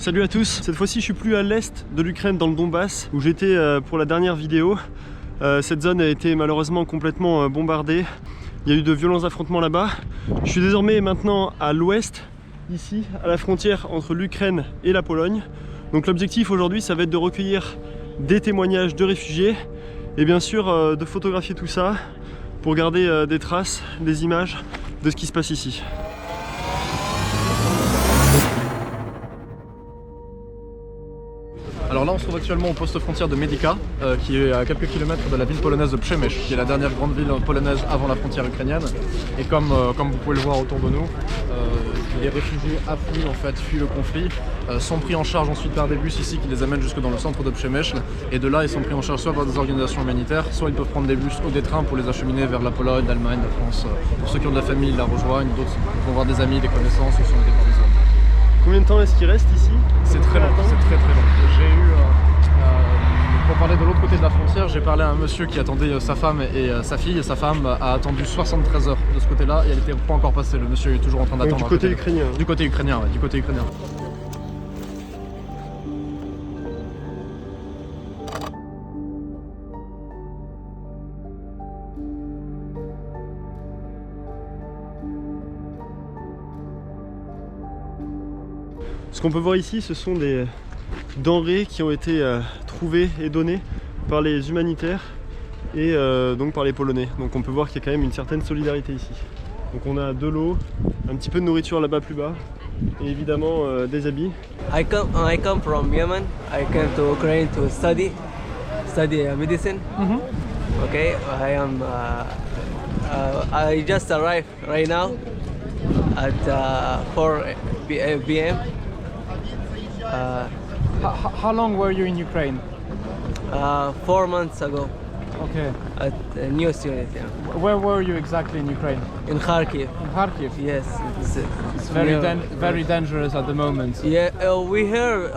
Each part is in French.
Salut à tous, cette fois-ci je suis plus à l'est de l'Ukraine dans le Donbass où j'étais pour la dernière vidéo. Cette zone a été malheureusement complètement bombardée. Il y a eu de violents affrontements là-bas. Je suis désormais maintenant à l'ouest, ici, à la frontière entre l'Ukraine et la Pologne. Donc l'objectif aujourd'hui ça va être de recueillir des témoignages de réfugiés et bien sûr de photographier tout ça pour garder des traces, des images de ce qui se passe ici. Alors là on se trouve actuellement au poste frontière de Medyka qui est à quelques kilomètres de la ville polonaise de Przemyśl, qui est la dernière grande ville polonaise avant la frontière ukrainienne. Et comme vous pouvez le voir autour de nous, les réfugiés affluent en fait, fuient le conflit, sont pris en charge ensuite par des bus ici qui les amènent jusque dans le centre de Przemyśl, et de là ils sont pris en charge soit par des organisations humanitaires, soit ils peuvent prendre des bus ou des trains pour les acheminer vers la Pologne, l'Allemagne, la France. Pour ceux qui ont de la famille, ils la rejoignent, d'autres vont voir des amis, des connaissances ou sont aidés par des hommes. Combien de temps est-ce qu'il reste ici? C'est très long, c'est très long. J'ai eu, pour parler de l'autre côté de la frontière, j'ai parlé à un monsieur qui attendait sa femme et sa fille. Sa femme a attendu 73 heures de ce côté-là et elle n'était pas encore passée. Le monsieur est toujours en train d'attendre. Du côté ukrainien. Du côté ukrainien, ouais, du côté ukrainien. Ce qu'on peut voir ici, ce sont des denrées qui ont été trouvées et données par les humanitaires et donc par les Polonais. Donc on peut voir qu'il y a quand même une certaine solidarité ici. Donc on a de l'eau, un petit peu de nourriture là-bas plus bas et évidemment des habits. I come from Yemen. I came to Ukraine to study medicine. Okay, I just arrived right now at 4 p.m. How long were you in Ukraine? 4 months ago Okay. at a new student. Yeah. Where were you exactly in Ukraine? In Kharkiv. In Kharkiv. Yes, It's very near- very dangerous at the moment. Yeah, we hear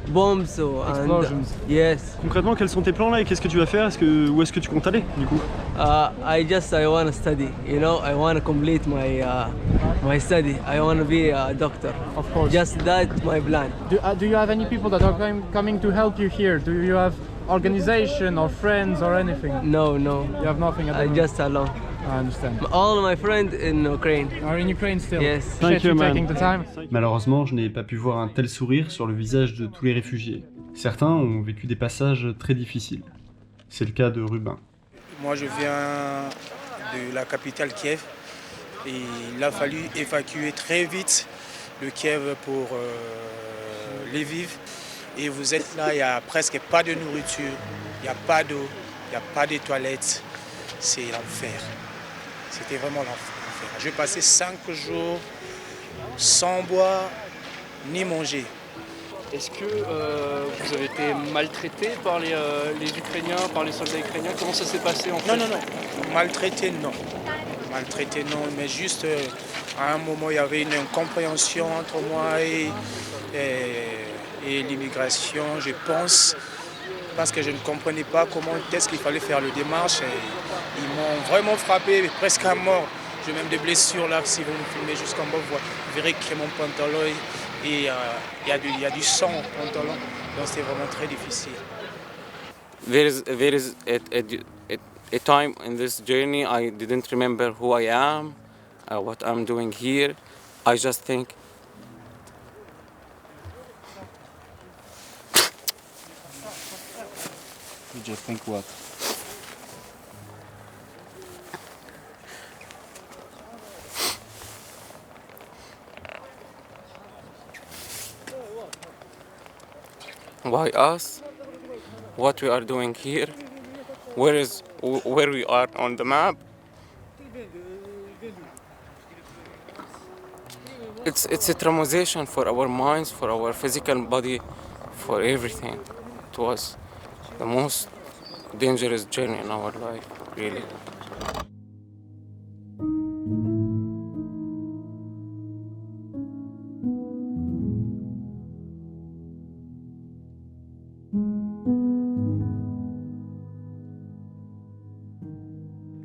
bombs and Explosions. yes. Concrètement, quels sont tes plans là et qu'est-ce que tu vas faire? Où est-ce que tu comptes aller du coup? I want to study. You know, I want to complete my study. I want to be a doctor. Of course. Just that my plan. Do you have any people that are coming to help you here? Do you have organization or friends or anything? No. You have nothing at the I moment. just alone. I understand. All my friends in Ukraine. Are in Ukraine still? Yes. Appreciate you man. taking the time. Malheureusement, je n'ai pas pu voir un tel sourire sur le visage de tous les réfugiés. Certains ont vécu des passages très difficiles. C'est le cas de Rubin. Moi, je viens de la capitale Kiev et il a fallu évacuer très vite le Kiev pour Lviv. Et vous êtes là, il n'y a presque pas de nourriture, il n'y a pas d'eau, il n'y a pas de toilettes. C'est l'enfer. C'était vraiment l'enfer. J'ai passé 5 jours sans boire ni manger. Est-ce que vous avez été maltraité par les Ukrainiens, par les soldats ukrainiens? Comment ça s'est passé en fait? Non. Maltraité, non. Maltraité, non. Mais juste, à un moment, il y avait une incompréhension entre moi et l'immigration, je pense, parce que je ne comprenais pas comment est-ce qu'il fallait faire le démarche. Et ils m'ont vraiment frappé, presque à mort. J'ai même des blessures là, si vous me filmez jusqu'en bas, vous verrez que mon pantalon, et il y a du sang au pantalon, donc c'est vraiment très difficile. There is a time in this journey I didn't remember who I am, what I'm doing here. I just think You just think what? why us? What we are doing here? Where we are on the map? It's a traumatization for our minds, for our physical body, for everything. It was the most dangerous journey in our life, really.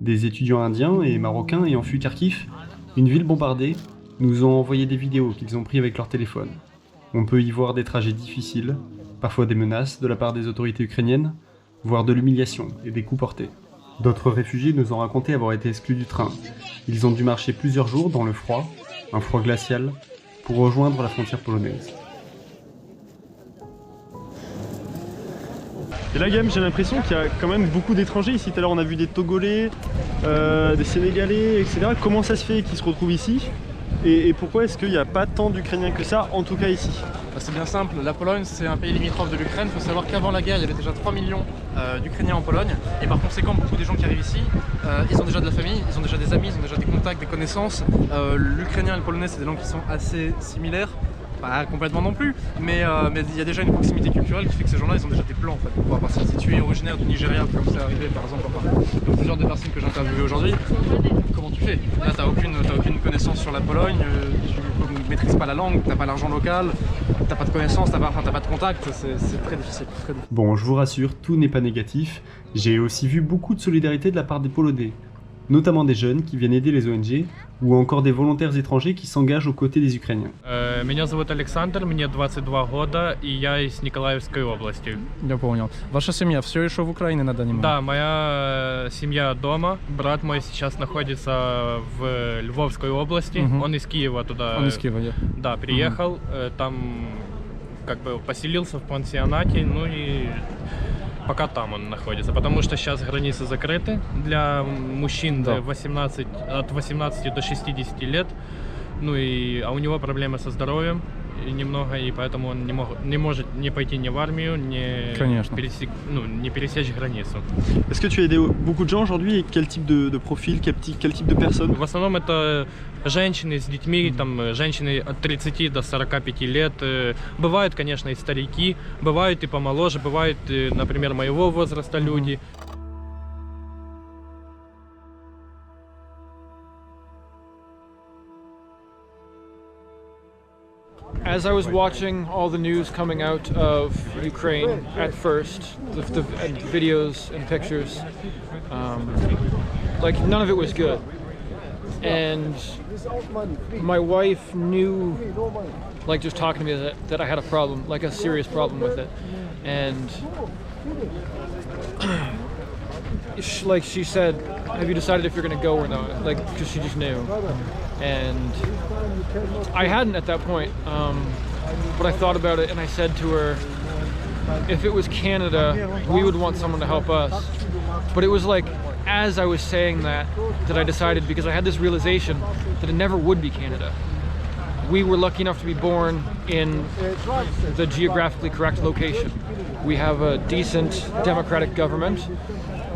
Des étudiants indiens et marocains ayant fui Kharkiv, une ville bombardée, nous ont envoyé des vidéos qu'ils ont prises avec leur téléphone. On peut y voir des trajets difficiles, parfois des menaces de la part des autorités ukrainiennes, voire de l'humiliation et des coups portés. D'autres réfugiés nous ont raconté avoir été exclus du train. Ils ont dû marcher plusieurs jours dans le froid, un froid glacial, pour rejoindre la frontière polonaise. Et là, Gam, j'ai l'impression qu'il y a quand même beaucoup d'étrangers ici. Tout à l'heure, on a vu des Togolais, des Sénégalais, etc. Comment ça se fait qu'ils se retrouvent ici? Et pourquoi est-ce qu'il n'y a pas tant d'Ukrainiens que ça, en tout cas ici? C'est bien simple, la Pologne c'est un pays limitrophe de l'Ukraine. Il faut savoir qu'avant la guerre il y avait déjà 3 millions d'Ukrainiens en Pologne. Et par conséquent beaucoup des gens qui arrivent ici, ils ont déjà de la famille, ils ont déjà des amis, ils ont déjà des contacts, des connaissances. L'ukrainien et le polonais c'est des langues qui sont assez similaires. Pas complètement non plus, mais il y a déjà une proximité culturelle qui fait que ces gens-là ils ont déjà des plans en fait pour pouvoir partir. Si tu es originaire du Nigeria, comme c'est arrivé par exemple, comme plusieurs des personnes que j'ai interviewées aujourd'hui, comment tu fais? Là t'as aucune connaissance sur la Pologne, tu ne maîtrises pas la langue, t'as pas l'argent local, t'as pas de connaissances, t'as pas de contact, c'est très difficile, très difficile. Bon, je vous rassure, tout n'est pas négatif. J'ai aussi vu beaucoup de solidarité de la part des Polonais, notamment des jeunes qui viennent aider les ONG, ou encore des volontaires étrangers qui s'engagent aux côtés des Ukrainiens. Меня зовут Александр, мне 22 года, и я из Николаевской области. Я понял. Ваша семья все еще в Украине на данный момент? Да, моя семья дома. Брат мой сейчас находится в Львовской области. Он из Киева туда. Он из Киева, я. Да, приехал, там как бы поселился в пансионате, ну и пока там он находится, потому что сейчас границы закрыты для мужчин Да. от 18 до 60 лет. Ну и, а у него проблемы со здоровьем немного, и поэтому он не может не пойти ни в армию, не пересечь границу. Est-ce que tu as aidé beaucoup de gens aujourd'hui et quel type de profil, quel type de personnes? В основном это женщины с детьми, там женщины от 30 до 45 лет. Бывают, конечно, и старики, бывают и помоложе, бывают, например, моего возраста люди. As I was watching all the news coming out of Ukraine at first, the videos and pictures, like none of it was good. And my wife knew, like just talking to me, that I had a problem, like a serious problem with it. And she said, have you decided if you're gonna go or not? Like, because she just knew. And I hadn't at that point, but I thought about it and I said to her, if it was Canada, we would want someone to help us. But it was like, as I was saying that I decided, because I had this realization that it never would be Canada. We were lucky enough to be born in the geographically correct location. We have a decent democratic government.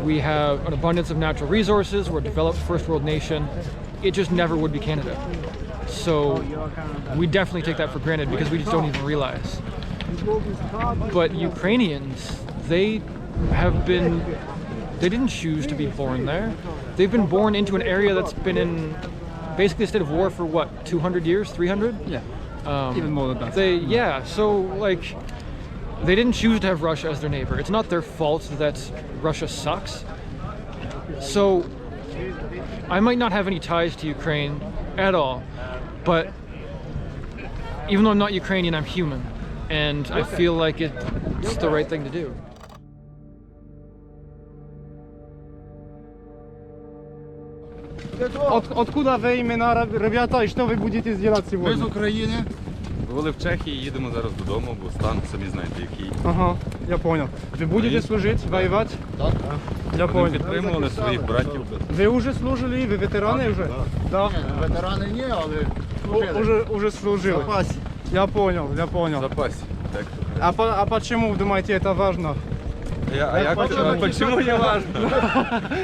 We have an abundance of natural resources. We're a developed first world nation. It just never would be Canada. So we definitely take that for granted because we just don't even realize. But Ukrainians, they didn't choose to be born there. They've been born into an area that's been in basically a state of war for what, 200 years, 300? Yeah, even more than that. So like, they didn't choose to have Russia as their neighbor. It's not their fault that Russia sucks. So I might not have any ties to Ukraine at all, but even though I'm not Ukrainian, I'm human, and I feel like it's the right thing to do. Откуда ви іменно, ребята, і що ви будете робити сьогодні? Ми з України. Були в Чехії, їдемо зараз додому, бо стан, самі знаєте, який. Ага, я понял. Ви будете служити, воювати? Так. Я понял. Вони підтримували своїх братів. Ви вже служили, ви ветерани вже? Так. Ветерани ні, але уже служили. В запасі. Я понял. В запасі. Так. А почему вы думаете это важно? Почему не важно?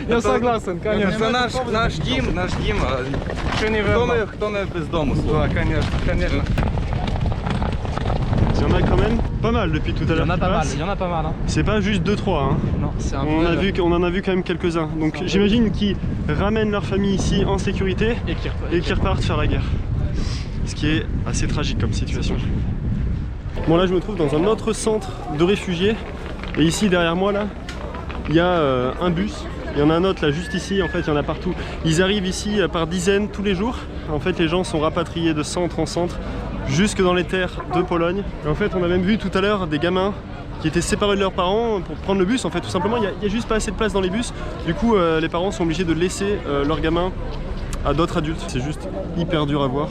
Я согласен, конечно. Це наш дім, хто не без дому свого. Да, конечно. Il y en a quand même pas mal depuis tout à l'heure. Il y en a pas mal. Hein. C'est pas juste 2-3. Hein. Non, c'est un on en a vu quand même quelques-uns. Donc j'imagine qu'ils ramènent leur famille ici en sécurité et qu'ils repartent faire la guerre. Ce qui est assez tragique comme situation. Bon, là je me trouve dans un autre centre de réfugiés. Et ici derrière moi là, il y a un bus. Il y en a un autre là juste ici, en fait il y en a partout. Ils arrivent ici par dizaines tous les jours. En fait les gens sont rapatriés de centre en centre jusque dans les terres de Pologne. Et en fait, on a même vu tout à l'heure des gamins qui étaient séparés de leurs parents pour prendre le bus. En fait, tout simplement, il y a juste pas assez de place dans les bus. Du coup, les parents sont obligés de laisser leurs gamins à d'autres adultes. C'est juste hyper dur à voir.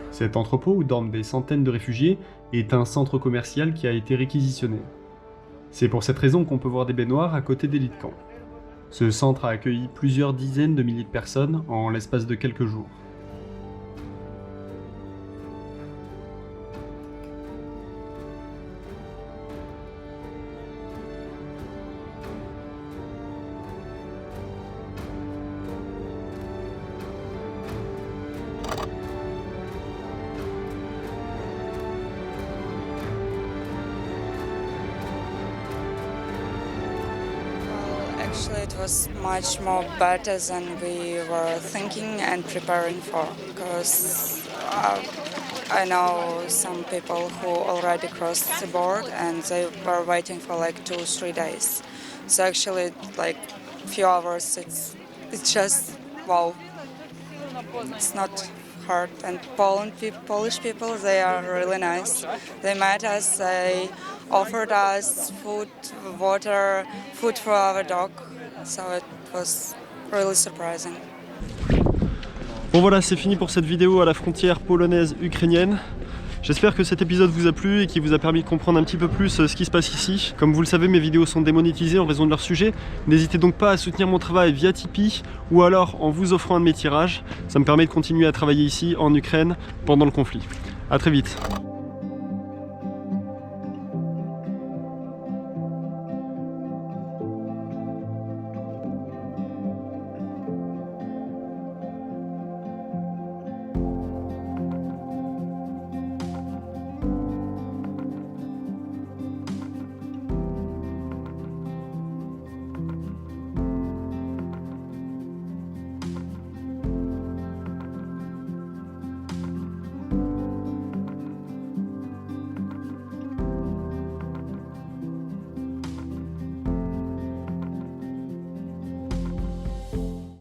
Cet entrepôt où dorment des centaines de réfugiés est un centre commercial qui a été réquisitionné. C'est pour cette raison qu'on peut voir des baignoires à côté des lits de camp. Ce centre a accueilli plusieurs dizaines de milliers de personnes en l'espace de quelques jours. Actually, it was much more better than we were thinking and preparing for, because I know some people who already crossed the board and they were waiting for like 2-3 days. So actually, like few hours, it's just wow. It's not hard. And Polish people, they are really nice. They met us. They offered us food, water, food for our dog. So it was really surprising. Bon voilà, c'est fini pour cette vidéo à la frontière polonaise-ukrainienne. J'espère que cet épisode vous a plu et qu'il vous a permis de comprendre un petit peu plus ce qui se passe ici. Comme vous le savez, mes vidéos sont démonétisées en raison de leur sujet. N'hésitez donc pas à soutenir mon travail via Tipeee ou alors en vous offrant un de mes tirages. Ça me permet de continuer à travailler ici en Ukraine pendant le conflit. A très vite.